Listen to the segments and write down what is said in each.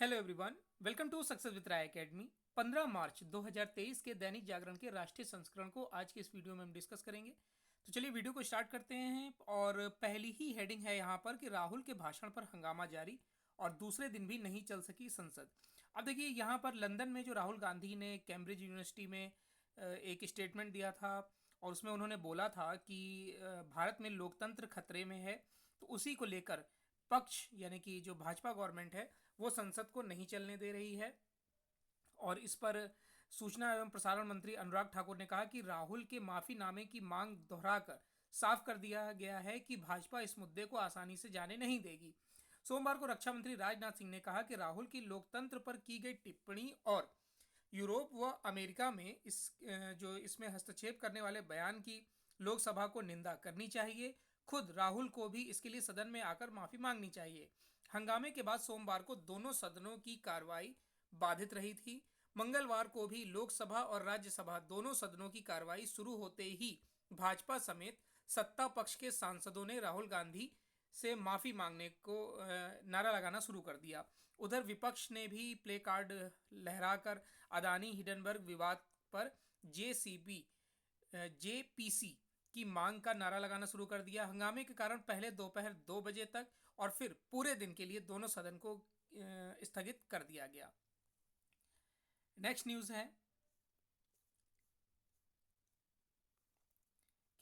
Hello everyone, welcome to success with Rai academy. 15 मार्च 2023 के दैनिक जागरण के राष्ट्रीय संस्करण को आज के इस वीडियो में हम डिस्कस करेंगे। तो चलिए वीडियो को स्टार्ट करते हैं। और पहली ही हेडिंग है यहाँ पर कि राहुल के भाषण पर हंगामा जारी और दूसरे दिन भी नहीं चल सकी संसद। अब देखिए यहाँ पर लंदन में जो राहुल गांधी ने कैम्ब्रिज यूनिवर्सिटी में एक स्टेटमेंट दिया था और उसमें उन्होंने बोला था कि भारत में लोकतंत्र खतरे में है। तो उसी को लेकर पक्ष यानी कि जो भाजपा गवर्नमेंट है वो संसद को नहीं चलने दे रही है। और इस पर सूचना एवं प्रसारण मंत्री अनुराग ठाकुर ने कहा कि राहुल के माफीनामे की मांग दोहराकर साफ कर दिया गया है कि भाजपा इस मुद्दे को आसानी से जाने नहीं देगी। सोमवार को रक्षा मंत्री राजनाथ सिंह ने कहा कि राहुल की लोकतंत्र पर की गई टिप्पणी और यूरोप व अमेरिका में जो इसमें हस्तक्षेप करने वाले बयान की लोकसभा को निंदा करनी चाहिए। खुद राहुल को भी इसके लिए सदन में आकर माफी मांगनी चाहिए। हंगामे के बाद सोमवार को दोनों सदनों की कार्रवाई बाधित रही थी। मंगलवार को भी लोकसभा और राज्यसभा दोनों सदनों की कार्रवाई शुरू होते ही भाजपा समेत सत्ता पक्ष के सांसदों ने राहुल गांधी से माफी मांगने को नारा लगाना शुरू कर दिया। उधर विपक्ष ने भी प्ले कार्ड लहराकर अदानी हिडनबर्ग विवाद पर जेसीबी जेपीसी की मांग का नारा लगाना शुरू कर दिया। हंगामे के कारण पहले दोपहर 2 बजे तक और फिर पूरे दिन के लिए दोनों सदन को स्थगित कर दिया गया। नेक्स्ट न्यूज है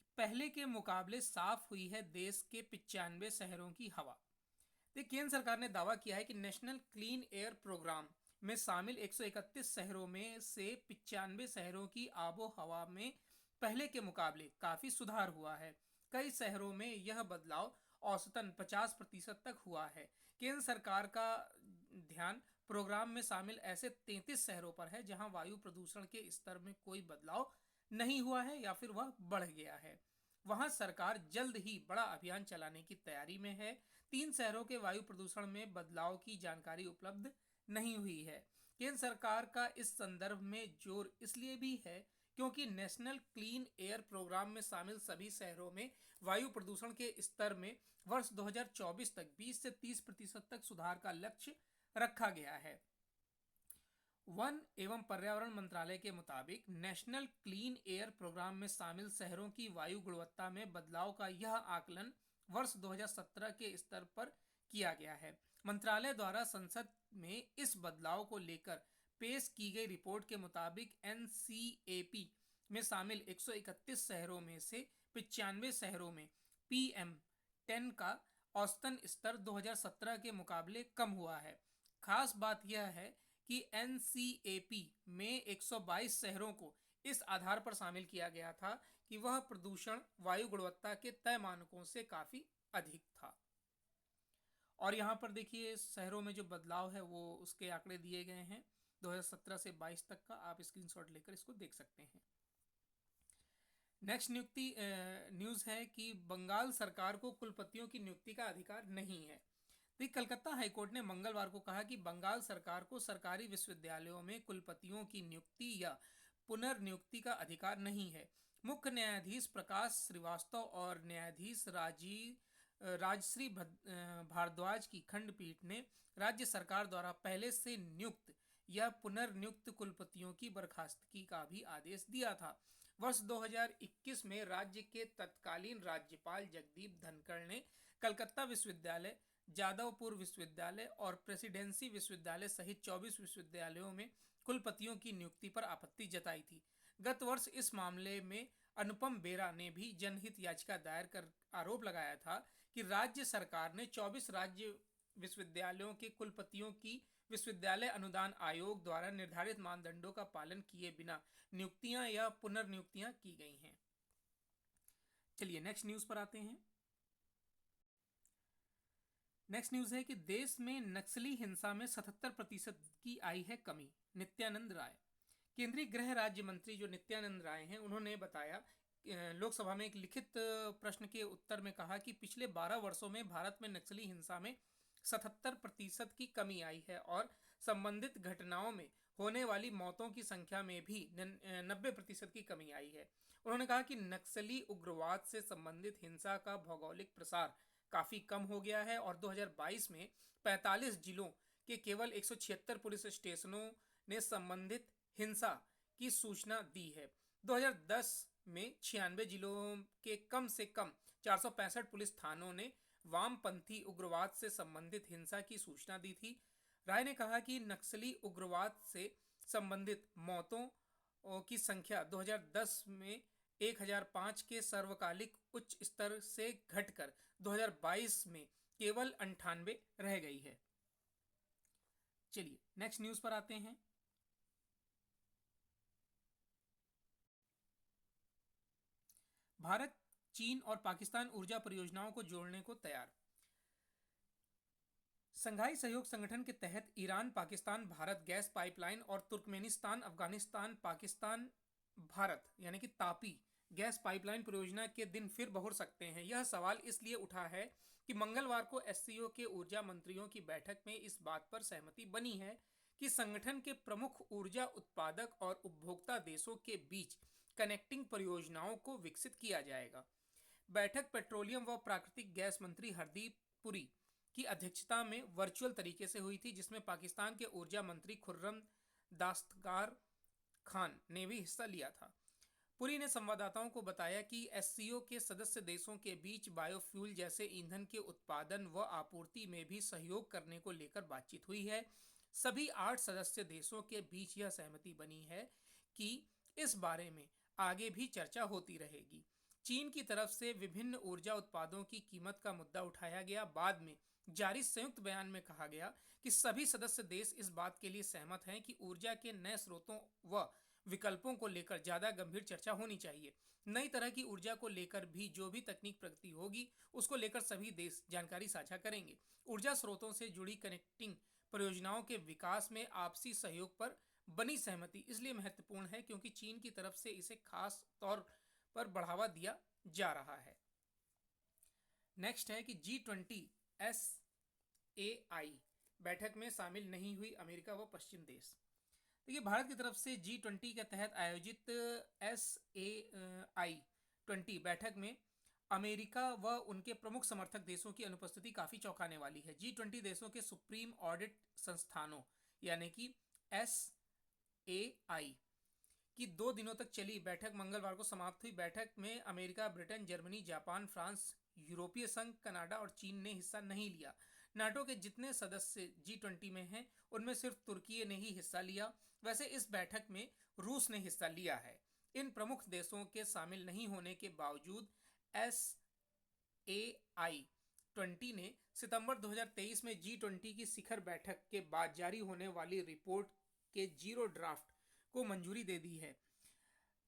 कि पहले के मुकाबले साफ हुई है देश के 95 शहरों की हवा। केंद्र सरकार ने दावा किया है कि नेशनल क्लीन एयर प्रोग्राम में शामिल 131 शहरों में से 95 शहरों की आबो हवा में पहले के मुकाबले काफी सुधार हुआ है। कई शहरों में यह बदलाव औसतन 50% तक हुआ है। केंद्र सरकार का ध्यान प्रोग्राम में शामिल ऐसे 33 शहरों पर है जहां वायु प्रदूषण के स्तर में कोई बदलाव नहीं हुआ है या फिर वह बढ़ गया है। वहां सरकार जल्द ही बड़ा अभियान चलाने की तैयारी में है। 3 शहरों के वायु प्रदूषण में बदलाव की जानकारी उपलब्ध नहीं हुई है। केंद्र सरकार का इस संदर्भ में जोर इसलिए भी है क्योंकि नेशनल क्लीन एयर प्रोग्राम में शामिल सभी शहरों में वायु प्रदूषण के स्तर में वर्ष 2024 तक 20 से 30% तक सुधार का लक्ष्य रखा गया है। वन एवं पर्यावरण मंत्रालय के मुताबिक नेशनल क्लीन एयर प्रोग्राम में शामिल शहरों की वायु गुणवत्ता में बदलाव का यह आकलन वर्ष 2017 के स्तर पर किया गया है। मंत्रालय द्वारा संसद में इस बदलाव को लेकर पेश की गई रिपोर्ट के मुताबिक एनसीएपी में शामिल 131 शहरों में से 95 शहरों में PM10 का औसतन स्तर 2017 के मुकाबले कम हुआ है। खास बात यह है कि एनसीएपी में 122 शहरों को इस आधार पर शामिल किया गया था कि वह प्रदूषण वायु गुणवत्ता के तय मानकों से काफी अधिक था। और यहाँ पर देखिए शहरों में जो बदलाव है वो उसके आंकड़े दिए गए हैं 2017 से 22 तक का। आप स्क्रीनशॉट लेकर इसको देख सकते हैं। नेक्स्ट न्यूज है कि बंगाल सरकार को कुलपतियों की नियुक्ति का अधिकार नहीं है। कलकत्ता हाईकोर्ट ने मंगलवार को कहा कि बंगाल सरकार को सरकारी विश्वविद्यालयों में कुलपतियों की नियुक्ति या पुनर्नियुक्ति का अधिकार नहीं है। मुख्य न्यायाधीश प्रकाश श्रीवास्तव और न्यायाधीश राजश्री भारद्वाज की खंडपीठ ने राज्य सरकार द्वारा पहले से नियुक्त या पुनर्नियुक्त कुलपतियों की बर्खास्तगी का भी आदेश दिया था। वर्ष 2021 में राज्य के तत्कालीन राज्यपाल जगदीप धनखड़ ने कलकत्ता विश्वविद्यालय, जादवपुर विश्वविद्यालय और प्रेसिडेंसी विश्वविद्यालय सहित 24 विश्वविद्यालयों में कुलपतियों की नियुक्ति पर आपत्ति जताई थी। गत वर्ष इस मामले में अनुपम बेरा ने भी जनहित याचिका दायर कर आरोप लगाया था कि राज्य सरकार ने 24 राज्य विश्वविद्यालयों के कुलपतियों की विश्वविद्यालय अनुदान आयोग द्वारा निर्धारित मानदंडों का पालन किए बिना नियुक्तियां या पुनर्नियुक्तियां की गई हैं। चलिए नेक्स्ट न्यूज पर आते हैं। नेक्स्ट न्यूज है कि देश में नक्सली हिंसा में 77% की आई है कमी। नित्यानंद राय, केंद्रीय गृह राज्य मंत्री जो नित्यानंद राय हैं, उन्होंने बताया लोकसभा में एक लिखित प्रश्न के उत्तर में कहा कि पिछले 12 वर्षों में भारत में नक्सली हिंसा में 77% की कमी आई है और संबंधित घटनाओं में होने वाली मौतों की संख्या में भी 90% की कमी आई है। उन्होंने कहा कि नक्सली उग्रवाद से संबंधित हिंसा का भौगोलिक प्रसार काफी कम हो गया है और 2022 में 45 जिलों के केवल 176 पुलिस स्टेशनों ने संबंधित हिंसा की सूचना दी है। 2010 में 96 जिलों के कम से कम 465 पुलिस थानों ने वामपंथी उग्रवाद से संबंधित हिंसा की सूचना दी थी। राय ने कहा कि नक्सली उग्रवाद से संबंधित मौतों की संख्या 2010 में 1005 के सर्वकालिक उच्च स्तर से घटकर 2022 में केवल 98 रह गई है। चलिए नेक्स्ट न्यूज पर आते हैं। भारत, चीन और पाकिस्तान ऊर्जा परियोजनाओं को जोड़ने को तैयार। संघाई सहयोग संगठन के तहत Iran Pakistan Bharat gas pipeline और तुर्कमेनिस्तान अफगानिस्तान पाकिस्तान भारत यानी कि तापी गैस पाइपलाइन परियोजना के दिन फिर बहुर सकते हैं। यह सवाल इसलिए उठा है कि मंगलवार को एससीओ के ऊर्जा मंत्रियों की बैठक में इस बात पर सहमति बनी है कि संगठन के प्रमुख ऊर्जा उत्पादक और उपभोक्ता देशों के बीच कनेक्टिंग परियोजनाओं को विकसित किया जाएगा। बैठक पेट्रोलियम व प्राकृतिक गैस मंत्री हरदीप पुरी की अध्यक्षता में वर्चुअल तरीके से हुई थी, जिसमें पाकिस्तान के ऊर्जा मंत्री खुर्रम दास्तगार खान ने भी हिस्सा लिया था। पुरी ने संवाददाताओं को बताया कि एससीओ के सदस्य देशों के बीच बायोफ्यूल जैसे ईंधन के उत्पादन व आपूर्ति में भी सहयोग करने को लेकर बातचीत हुई है। सभी 8 सदस्य देशों के बीच यह सहमति बनी है कि इस बारे में आगे भी चर्चा होती रहेगी। चीन की तरफ से विभिन्न ऊर्जा उत्पादों की कीमत का मुद्दा उठाया गया। बाद में जारी संयुक्त बयान में कहा गया कि सभी सदस्य देश इस बात के लिए सहमत हैं कि ऊर्जा के नए स्रोतों व विकल्पों को लेकर ज्यादा गंभीर चर्चा होनी चाहिए। नई तरह की ऊर्जा को लेकर भी जो भी तकनीक प्रगति होगी उसको लेकर सभी देश जानकारी साझा करेंगे। ऊर्जा स्रोतों से जुड़ी कनेक्टिंग परियोजनाओं के विकास में आपसी सहयोग पर बनी सहमति इसलिए महत्वपूर्ण है क्योंकि चीन की तरफ से इसे खास तौर पर बढ़ावा दिया जा रहा है। नेक्स्ट है कि G20 SAI बैठक में शामिल नहीं हुई अमेरिका व पश्चिम देश। देखिए, भारत की तरफ से G20 के तहत आयोजित SAI-20 बैठक में अमेरिका व उनके प्रमुख समर्थक देशों की अनुपस्थिति काफी चौंकाने वाली है। G20 देशों के सुप्रीम ऑडिट संस्थानों यानी कि SAI की 2 दिनों तक चली बैठक मंगलवार को समाप्त हुई। बैठक में America, Britain, Germany, Japan, France, यूरोपीय संघ, कनाडा और चीन ने हिस्सा नहीं लिया। नाटो के जितने सदस्य G20 में हैं उनमें सिर्फ तुर्की ने ही हिस्सा लिया। वैसे इस बैठक में रूस ने हिस्सा लिया है। इन प्रमुख देशों के शामिल नहीं होने के बावजूद SAI-20 ने सितंबर 2023 में G20 की शिखर बैठक के बाद जारी होने वाली रिपोर्ट के जीरो ड्राफ्ट को मंजूरी दे दी है।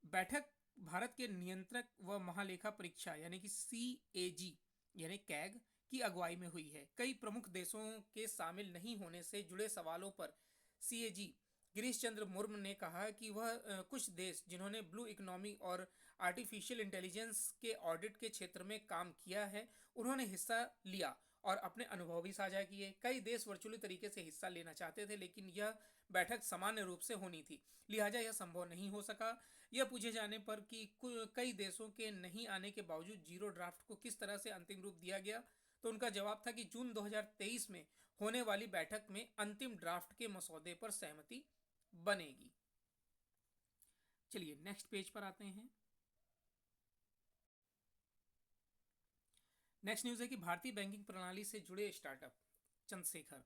बैठक भारत के नियंत्रक व महालेखा परीक्षा यानी कि CAG यानी कैग की अगुवाई में हुई है। कई प्रमुख देशों के शामिल नहीं होने से जुड़े सवालों पर CAG गिरीश चंद्र मुर्मू ने कहा कि वह कुछ देश जिन्होंने ब्लू इकोनॉमी और आर्टिफिशियल इंटेलिजेंस के ऑडिट के क्षेत्र में काम किया है उन्होंने हिस्सा लिया और अपने अनुभव भी साझा किए। कई देश वर्चुअली तरीके से हिस्सा लेना चाहते थे लेकिन यह बैठक सामान्य रूप से होनी थी, लिहाजा यह संभव नहीं हो सका। यह पूछे जाने पर कि कई देशों के नहीं आने के बावजूद जीरो ड्राफ्ट को किस तरह से अंतिम रूप दिया गया तो उनका जवाब था कि जून 2023 में होने वाली बैठक में अंतिम ड्राफ्ट के मसौदे पर सहमति बनेगी। चलिए नेक्स्ट पेज पर आते हैं। नेक्स्ट न्यूज है कि भारतीय बैंकिंग प्रणाली से जुड़े स्टार्टअप। चंद्रशेखर,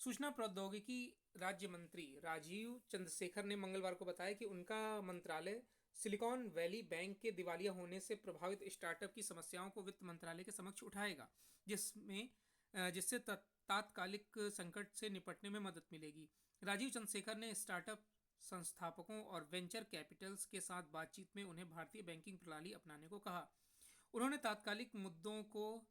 सूचना प्रौद्योगिकी राज्य मंत्री राजीव चंद्रशेखर ने मंगलवार को बताया कि उनका मंत्रालय सिलिकॉन वैली बैंक के दिवालिया होने से प्रभावित स्टार्टअप की समस्याओं को वित्त मंत्रालय के समक्ष उठाएगा, जिससे तात्कालिक संकट से निपटने में मदद मिलेगी। राजीव चंद्रशेखर ने स्टार्टअप संस्थापकों और वेंचर कैपिटल्स के साथ बातचीत में उन्हें भारतीय बैंकिंग प्रणाली अपनाने को कहा। उन्होंने तात्कालिक मुद्दों को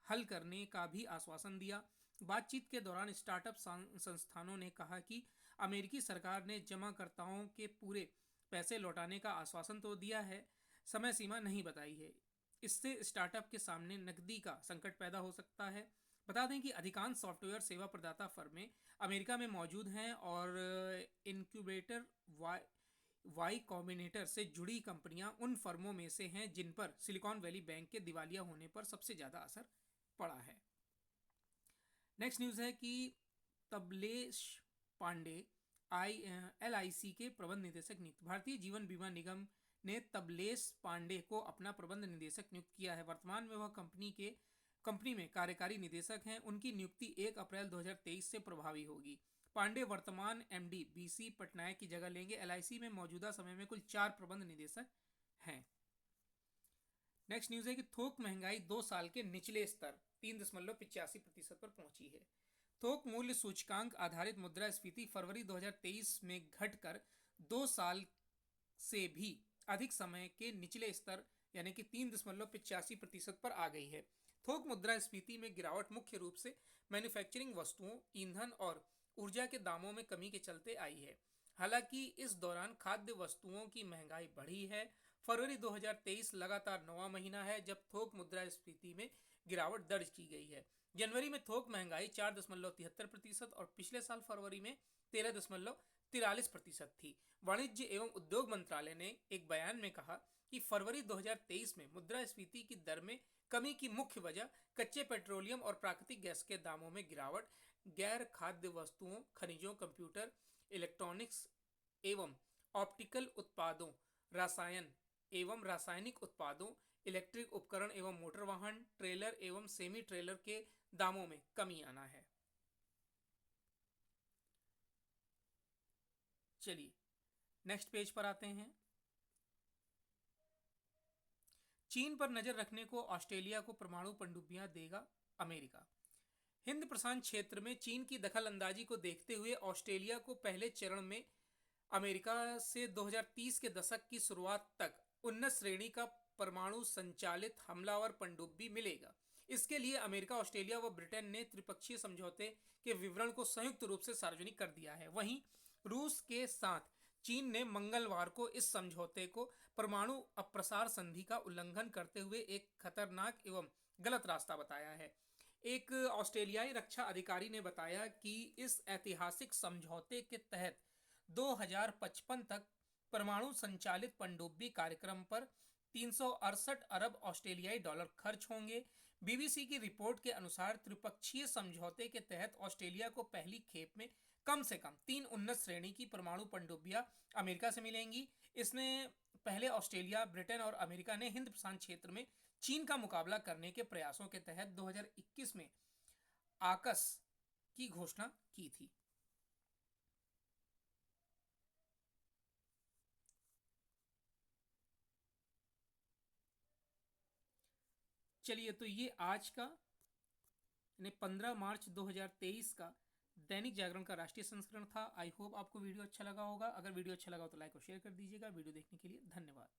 हल करने का भी आश्वासन दिया। बातचीत के दौरान स्टार्टअप संस्थानों ने कहा कि अमेरिकी सरकार ने जमाकर्ताओं के पूरे पैसे लौटाने का आश्वासन तो दिया है, समय सीमा नहीं बताई है। इससे स्टार्टअप के सामने नकदी का संकट पैदा हो सकता है। बता दें कि अधिकांश सॉफ्टवेयर सेवा प्रदाता फर्में अमेरिका में मौजूद हैं और इनक्यूबेटर वाई कॉम्बिनेटर से जुड़ी कंपनियां उन फर्मों में से हैं जिन पर सिलिकॉन वैली बैंक के दिवालिया होने पर सबसे ज़्यादा असर पड़ा है। नेक्स्ट न्यूज़ है कि तबलेश पांडे LIC के प्रबंध निदेशक नियुक्त। भारतीय जीवन बीमा निगम ने तबलेश पांडे को अपना प्रबंध निदेशक नियुक्त किया है। वर्तमान में वह कंपनी में कार्यकारी निदेशक हैं। उनकी नियुक्ति 1 अप्रैल 2023 से प्रभावी होगी। पांडे वर्तमान MD BC पटनायक की जगह लेंगे। LIC में मौजूदा समय में कुल 4 प्रबंध निदेशक हैं। नेक्स्ट न्यूज है कि थोक महंगाई 2 साल के निचले स्तर 3.85% पर पहुंची है। थोक मूल्य सूचकांक आधारित मुद्रास्फीति फरवरी 2023 में घटकर 2 साल से भी अधिक समय के निचले स्तर यानी कि 3.85% पर आ गई है। थोक मुद्रास्फीति में गिरावट मुख्य रूप से मैन्युफैक्चरिंग वस्तुओं, ईंधन और ऊर्जा के दामों में कमी के चलते आई है। हालांकि इस दौरान खाद्य वस्तुओं की महंगाई बढ़ी है। फरवरी 2023 लगातार 9वां महीना है जब थोक मुद्रास्फीति में गिरावट दर्ज की गई है। जनवरी में थोक महंगाई 4.73% और पिछले साल फरवरी में 13.43% थी। वाणिज्य एवं उद्योग मंत्रालय ने एक बयान में कहा कि फरवरी 2023 में मुद्रास्फीति की दर में कमी की मुख्य वजह कच्चे पेट्रोलियम और प्राकृतिक गैस के दामों में गिरावट, गैर खाद्य वस्तुओं, खनिजों, कंप्यूटर, इलेक्ट्रॉनिक्स एवं ऑप्टिकल उत्पादों, रसायन एवं रासायनिक उत्पादों, इलेक्ट्रिक उपकरण एवं मोटर वाहन, ट्रेलर एवं सेमी ट्रेलर के दामों में कमी आना है। चलिए नेक्स्ट पेज पर आते हैं। चीन पर नजर रखने को ऑस्ट्रेलिया को परमाणु पनडुब्बियां देगा अमेरिका। हिंद प्रशांत क्षेत्र में चीन की दखल अंदाजी को देखते हुए ऑस्ट्रेलिया को पहले चरण में अमेरिका से 2030 के दशक की शुरुआत तक उन्नत श्रेणी का परमाणु संचालित हमलावर पनडुब्बी मिलेगा। इसके लिए अमेरिका, ऑस्ट्रेलिया व ब्रिटेन ने त्रिपक्षीय समझौते के विवरण को संयुक्त रूप से सार्वजनिक कर दिया है। वहीं रूस के साथ चीन ने मंगलवार को इस समझौते को परमाणु अप्रसार संधि का उल्लंघन करते हुए एक खतरनाक एवं गलत रास्ता बताया है। एक ऑस्ट्रेलियाई रक्षा अधिकारी ने बताया कि इस ऐतिहासिक समझौते के तहत 2055 तक परमाणु संचालित पनडुब्बी कार्यक्रम पर 368 अरब ऑस्ट्रेलियाई डॉलर खर्च होंगे। BBC की रिपोर्ट के अनुसार त्रिपक्षीय समझौते के तहत ऑस्ट्रेलिया को पहली खेप में कम से कम 3 उन्नत श्रेणी की परमाणु पनडुब्बियां अमेरिका से मिलेंगी। इसमें पहले ऑस्ट्रेलिया, ब्रिटेन और अमेरिका ने हिंद प्रशांत क्षेत्र में चीन का मुकाबला करने के प्रयासों के तहत 2021 में आकस की घोषणा की थी। चलिए तो ये आज का 15 मार्च 2023 का दैनिक जागरण का राष्ट्रीय संस्करण था। आई होप आपको वीडियो अच्छा लगा होगा। अगर वीडियो अच्छा लगा हो तो लाइक और शेयर कर दीजिएगा। वीडियो देखने के लिए धन्यवाद।